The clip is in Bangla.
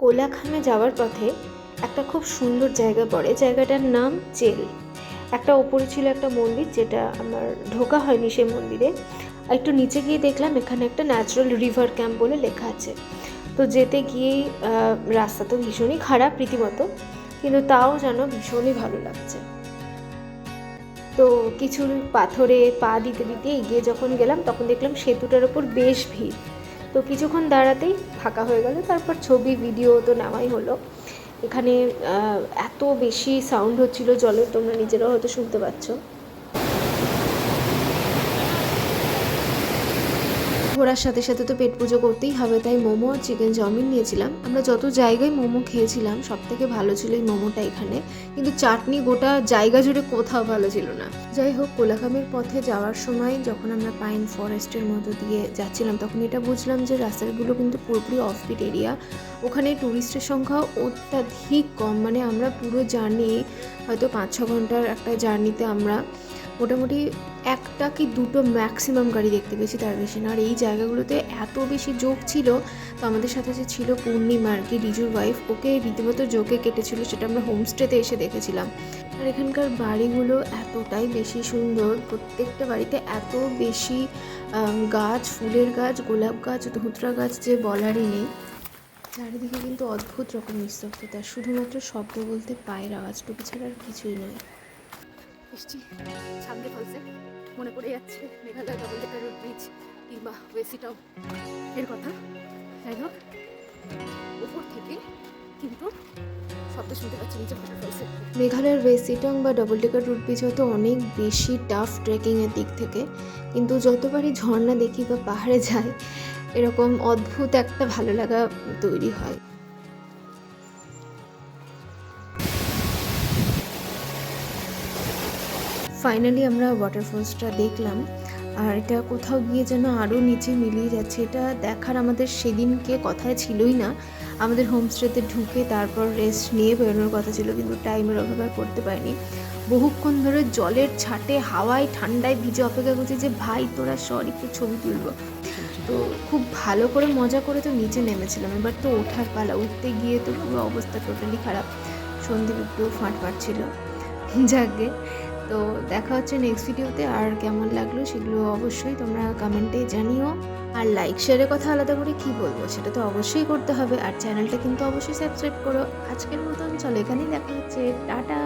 কোলাখামে যাওয়ার পথে একটা খুব সুন্দর জায়গা পড়ে, জায়গাটার নাম চেল। একটা ওপরে ছিল একটা মন্দির, যেটা আমার ঢোকা হয়নি সেই মন্দিরে। আর একটু নিচে গিয়ে দেখলাম এখানে একটা ন্যাচারাল রিভার ক্যাম্প বলে লেখা আছে। তো যেতে গিয়েই রাস্তা তো ভীষণই খারাপ রীতিমতো, কিন্তু তাও যেন ভীষণই ভালো লাগছে। তো কিছু পাথরে পা দিতে দিতে এগিয়ে যখন গেলাম তখন দেখলাম সেতুটার ওপর বেশ ভিড়। তো কিছুক্ষণ দাঁড়াতেই ফাঁকা হয়ে গেল, তারপর ছবি ভিডিও তো নেওয়াই হলো। এখানে এত বেশি সাউন্ড হচ্ছিল জলের, তোমরা নিজেরাও হয়তো শুনতে পাচ্ছ। ঘোরার সাথে সাথে তো পেট পুজো করতেই হবে, তাই মোমো আর চিকেন চাউমিন নিয়েছিলাম। আমরা যত জায়গায় মোমো খেয়েছিলাম সব থেকে ভালো ছিল এই মোমোটা এখানে, কিন্তু চাটনি গোটা জায়গা জুড়ে কোথাও ভালো ছিল না। যাই হোক, কোলাখামের পথে যাওয়ার সময় যখন আমরা পাইন ফরেস্টের মধ্যে দিয়ে যাচ্ছিলাম তখন এটা বুঝলাম যে রাস্তাগুলো কিন্তু পুরোপুরি অফবিট এরিয়া। ওখানে ট্যুরিস্টের সংখ্যা অত্যাধিক কম, মানে আমরা পুরো জার্নি হয়তো 5-6 ঘন্টার একটা জার্নিতে আমরা মোটামুটি একটা কি দুটো ম্যাক্সিমাম গাড়ি দেখতে পেয়েছি, তার বেশি না। আর এই জায়গাগুলোতে এত বেশি জোক ছিল। তো আমাদের সাথে যে ছিল পূর্ণিমা আর কি, রিজুর ওয়াইফ, ওকে রীতিমতো জোকে কেটেছিল, সেটা আমরা হোমস্টেতে এসে দেখেছিলাম। আর এখানকার বাড়িগুলো এতটাই বেশি সুন্দর, প্রত্যেকটা বাড়িতে এত বেশি গাছ, ফুলের গাছ, গোলাপ গাছ, ধুতরা গাছ, যে বলারই নেই। চারিদিকে কিন্তু অদ্ভুত রকম নিস্তব্ধতা, শুধুমাত্র শব্দ বলতে পায়ের আওয়াজটুকু ছাড়া আর কিছুই নয়। এসছি সামনে ফলসে, মনে পড়ে যাচ্ছে Meghalaya double decker road bridge কিংবা ওয়েসিটাও এর কথা। যাই হোক, ওপর থেকে কিন্তু শব্দ শুনতে পাচ্ছি নিচে ওয়াটারফলসে। মেঘালয়ের ওয়েসিটং বা ডবল ডেকার রুট ব্রিজ হয়তো অনেক বেশি টাফ ট্রেকিংয়ের দিক থেকে, কিন্তু যতবারই ঝর্ণা দেখি বা পাহাড়ে যাই এরকম অদ্ভুত একটা ভালো লাগা তৈরি হয়। ফাইনালি আমরা ওয়াটারফলসটা দেখলাম, আর এটা কোথাও গিয়ে যেন আরও নিচে মিলিয়ে যাচ্ছে। এটা দেখার আমাদের সেদিনকে কথায় ছিলই না। আমাদের হোমস্টেতে ঢুকে তারপর রেস্ট নিয়ে বেরোনোর কথা ছিল, কিন্তু টাইমের অভাবে আর করতে পারিনি। বহুক্ষণ ধরে জলের ছাটে হাওয়ায় ঠান্ডায় ভিজে অপেক্ষা করছি যে ভাই তোরা সর একটু ছবি তুলবো। তো খুব ভালো করে মজা করে তো নিচে নেমেছিলাম, এবার তো ওঠার পালা। উঠতে গিয়ে তো পুরো অবস্থা টোটালি খারাপ, সন্দীপ একটু ফাঁট ছিল। যাকে তো দেখা হচ্ছে নেক্সট ভিডিওতে। আর কেমন লাগলো সেগুলো অবশ্যই তোমরা কমেন্টে জানিও। আর লাইক শেয়ারের কথা আলাদা করে কি বলবো, সেটা তো অবশ্যই করতে হবে। আর চ্যানেলটা কিন্তু অবশ্যই সাবস্ক্রাইব করো। আজকের মতন চলো, এখানেই দেখা হচ্ছে, টাটা।